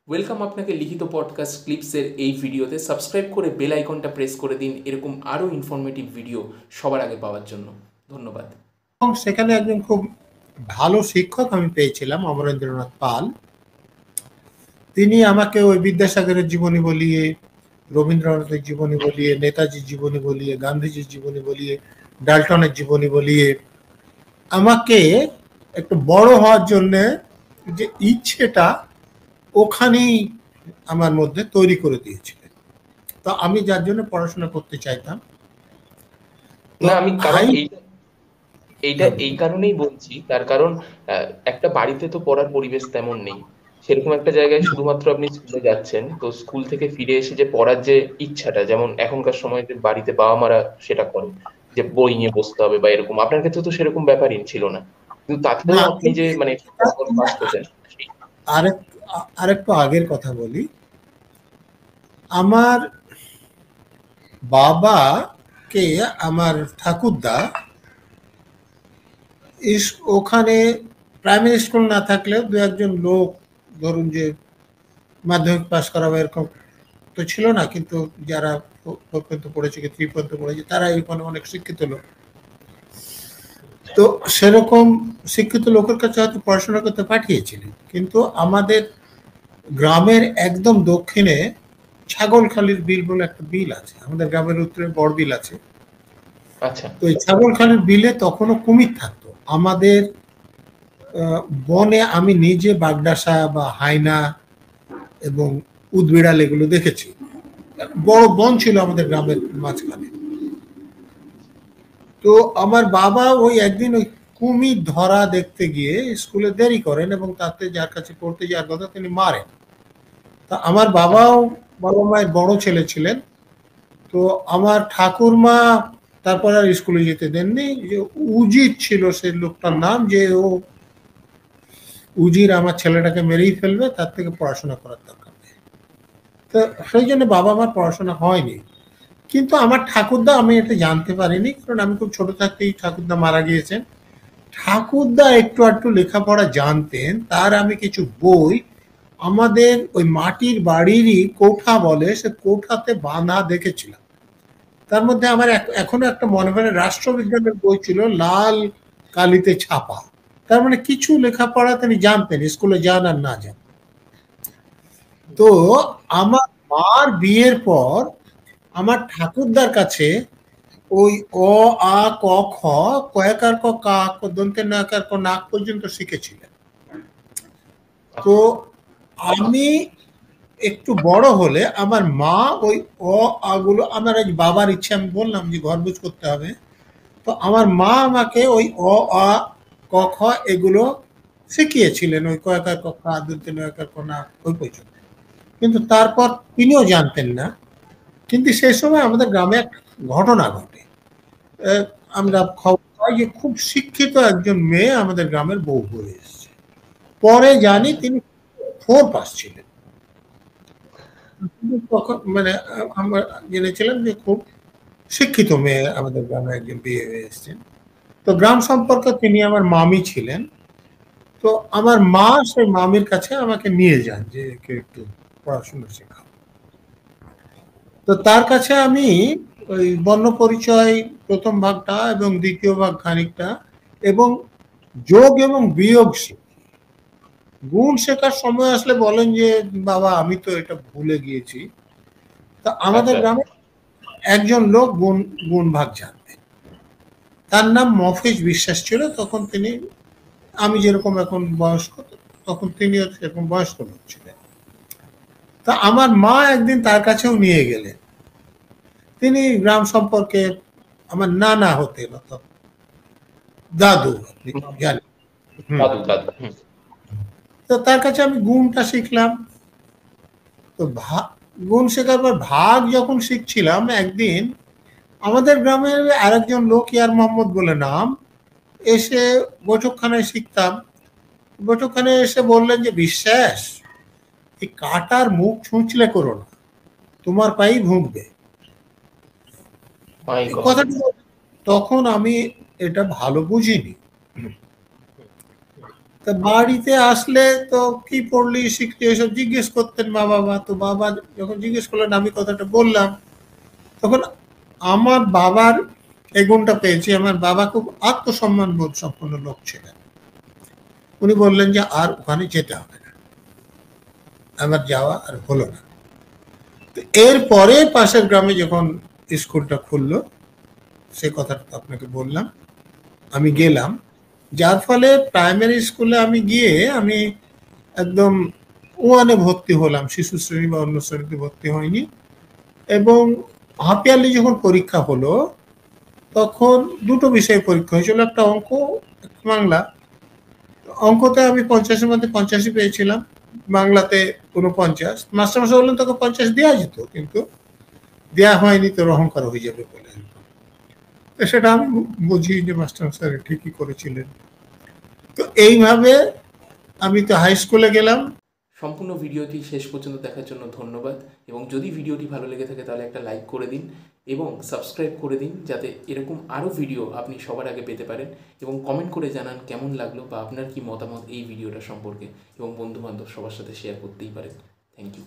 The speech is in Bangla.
ওয়েলকাম আপনাকে লিখিত পডকাস্ট ক্লিপসের এই ভিডিওতে। সাবস্ক্রাইব করে বেল আইকনটা প্রেস করে দিন এরকম আরও ইনফরমেটিভ ভিডিও সবার আগে পাওয়ার জন্য। ধন্যবাদ। এবং সেখানে একজন খুব ভালো শিক্ষক আমি পেয়েছিলাম, অমরেন্দ্রনাথ পাল। তিনি আমাকে ওই বিদ্যাসাগরের জীবনী বলিয়ে, রবীন্দ্রনাথের জীবনী বলিয়ে, নেতাজির জীবনী বলিয়ে, গান্ধীজির জীবনী বলিয়ে, ডাল্টনের জীবনী বলিয়ে আমাকে একটু বড় হওয়ার জন্য যে ইচ্ছেটা ওখানেই আমার মধ্যে তৈরি করে দিয়েছিলেন। তো আমি যার জন্য পড়াশোনা করতে চাইতাম। তো না, আমি কারণ হাই এইটা এইটা এই কারণেই বলছি, তার কারণ একটা বাড়িতে তো পড়ার পরিবেশ তেমন নেই। সেরকম একটা জায়গায় শুধুমাত্র আপনি স্কুলে যাচ্ছেন, তো স্কুল থেকে ফিরে এসে যে পড়ার যে ইচ্ছাটা, যেমন এখনকার সময় যে বাড়িতে বাবা মারা সেটা করে যে বই নিয়ে বসতে হবে বা এরকম, আপনার ক্ষেত্রে তো সেরকম ব্যাপারই ছিল না, কিন্তু তাতেও না, আপনি যে মানে ফলাফল পাস করতেন। আরেক আরেকটু আগের কথা বলি। আমার বাবাকে আমার ঠাকুরদা ওখানে প্রাইমারি স্কুল না থাকলেও দু একজন লোক, ধরুন যে মাধ্যমিক পাস করা বা এরকম তো ছিল না, কিন্তু যারা ফোর পর্যন্ত পড়েছে কি থ্রি পর্যন্ত পড়েছে তারা এখানে অনেক শিক্ষিত লোক। তো সেরকম শিক্ষিত লোকের কাছে হয়তো পড়াশোনা করতে পাঠিয়েছিলেন, কিন্তু আমাদের গ্রামের একদম দক্ষিণে ছাগলখালির বিল বলে একটা বিল আছে, আমাদের গ্রামের উত্তরে বড় বিল আছে। আচ্ছা। তো এই ছাগলখালির বিলে তখনও কুমির থাকতো। আমাদের বনে আমি নিজে বাগডাসা বা হায়না এবং উদবিড়াল এগুলো দেখেছি। বড় বন ছিল আমাদের গ্রামের মাঝখানে। তো আমার বাবা ওই একদিন ওই কুমির ধরা দেখতে গিয়ে স্কুলে দেরি করেন এবং তাতে যার কাছে পড়তে যাওয়ার কথা তিনি মারেন। তা আমার বাবাও বাবা মায়ের বড় ছেলে ছিলেন। তো আমার ঠাকুরমা তারপর আর স্কুলে যেতে দেননি। যে উজিত ছিল সে লোকটার নাম, যে ও উজির আমার ছেলেটাকে মেরেই ফেলবে, তার থেকে পড়াশোনা করার দরকার নেই। তো সেই জন্য বাবা আমার পড়াশোনা হয়নি। কিন্তু আমার ঠাকুরদা, আমি এটা জানতে পারিনি কারণ আমি খুব ছোট থাকতেই ঠাকুরদা মারা গিয়েছেন। ঠাকুরদা একটু একটু লেখাপড়া জানতেন, তার আমি কিছু বই আমাদের ওই মাটির বাড়িরই কোঠা বলে, সে কোঠাতে বাঁধা দেখেছিলাম। তার মধ্যে আমার এখনো একটা মনে পড়ে, রাষ্ট্রবিজ্ঞানের বই ছিল লাল কালিতে ছাপা। তার মানে কিছু লেখাপড়া তিনি জানতেন, স্কুলে যান আর না যান। তো আমার মার বিয়ের পর আমার ঠাকুরদার কাছে ওই অ আ ক খ কয়াকার ক কা দন্তের নয়াকার ক নাক পর্যন্ত শিখেছিলেন। তো আমি একটু বড় হলে আমার মা ওই অ আ গুলো, আমার আজ বাবার ইচ্ছে, আমি বললাম যে ঘরবুজ করতে হবে, তো আমার মা আমাকে ওই অ আ ক খ এগুলো শিখিয়েছিলেন, ওই কয়াকার ক খা দন্তের নয়াকার ক না ওই পর্যন্ত। কিন্তু তারপর তিনিও জানতেন না। কিন্তু সেই সময় আমাদের গ্রামে এক ঘটনা ঘটে। আমরা খবর পাই যে খুব শিক্ষিত একজন মেয়ে আমাদের গ্রামের বউ হয়ে এসেছে। পরে জানি আচ্ছা। তিনি 4 পাস ছিলেন। তখন মানে আমরা জেনেছিলাম যে খুব শিক্ষিত মেয়ে আমাদের গ্রামে একজন বিয়ে হয়ে এসেছেন। তো গ্রাম সম্পর্কে তিনি আমার মামি ছিলেন। তো আমার মা সেই মামির কাছে আমাকে নিয়ে যান যে একে একটু পড়াশোনা শেখাও। তো তার কাছে আমি ওই বর্ণপরিচয় প্রথম ভাগটা এবং দ্বিতীয় ভাগ খানিকটা, এবং যোগ এবং বিয়োগ শিখি। গুণ শেখার সময় আসলে বলেন যে বাবা আমি তো এটা ভুলে গিয়েছি। তা আমাদের আচ্ছা। গ্রামে একজন লোক গুণ গুণ ভাগ জানতেন, তার নাম মফিজ বিশ্বাস ছিল। তখন তিনি, আমি যেরকম এখন বয়স্ক, তখন তিনিও সেরকম বয়স্ক লোক ছিলেন। তা আমার মা একদিন তার কাছেও নিয়ে গেলেন। তিনি গ্রাম সম্পর্কে আমার নানা হতেন, অর্থাৎ দাদু আপনি জানেন। হুম। দাদু দাদু, হুম। তো তার কাছে আমি গুণটা শিখলাম। তো গুণ শেখার পর ভাগ যখন শিখছিলাম, একদিন আমাদের গ্রামের আরেকজন লোক ইয়ার মোহাম্মদ বলে নাম, এসে বৈঠকখানায় শিখতাম। বৈঠকখানায় এসে বললেন যে বিশ্বাস, এই কাটার মুখ ছুঁচলে করো না, তোমার পায়েই ভুগবে। মাই এই গড। কথাটি তখন আমি এটা ভালো বুঝিনি। তা বাড়িতে আসলে তো কি পড়লি শিখলি এসব জিজ্ঞেস করতেন মা বাবা। তো বাবা যখন জিজ্ঞেস করলেন আমি কথাটা বললাম, তখন আমার বাবার এই গুণটা পেয়েছি। আমার বাবা খুব আত্মসম্মান বোধ সম্পন্ন লোক ছিলেন। উনি বললেন যে আর ওখানে যেতে হবে না, আমার যাওয়া আর হলো না। তো এরপরে পাশের গ্রামে যখন স্কুলটা খুললো, সে কথাটা তো আপনাকে বললাম, আমি গেলাম। যার ফলে প্রাইমারি স্কুলে আমি গিয়ে আমি একদম ওয়ানে ভর্তি হলাম, শিশু শ্রেণী বা অন্য শ্রেণীতে ভর্তি হয়নি। এবং হাফ ইয়ারলি যখন পরীক্ষা হলো, তখন দুটো বিষয়ে পরীক্ষা হয়েছিল, একটা অঙ্ক, একটা বাংলা। অঙ্কতে আমি 50-এর মধ্যে 85 পেয়েছিলাম, বাংলাতে 49। মাস্টারমশাই বললেন তোকে 50 দেওয়া যেত, কিন্তু দেওয়া হয়নি, তোর অহংকার হয়ে যাবে বলে। তো সেটা আমি বুঝি যে মাস্টারমশাই ঠিকই করেছিলেন। তো এইভাবে আমি তো হাই স্কুলে গেলাম। সম্পূর্ণ ভিডিওটি শেষ পর্যন্ত দেখার জন্য ধন্যবাদ, এবং যদি ভিডিওটি ভালো লেগে থাকে তাহলে একটা লাইক করে দিন এবং সাবস্ক্রাইব করে দিন, যাতে এরকম আরও ভিডিও আপনি সবার আগে পেতে পারেন। এবং কমেন্ট করে জানান কেমন লাগলো বা আপনার কি মতামত এই ভিডিওটা সম্পর্কে, এবং বন্ধুবান্ধব সবার সাথে শেয়ার করতেই পারেন। Thank you.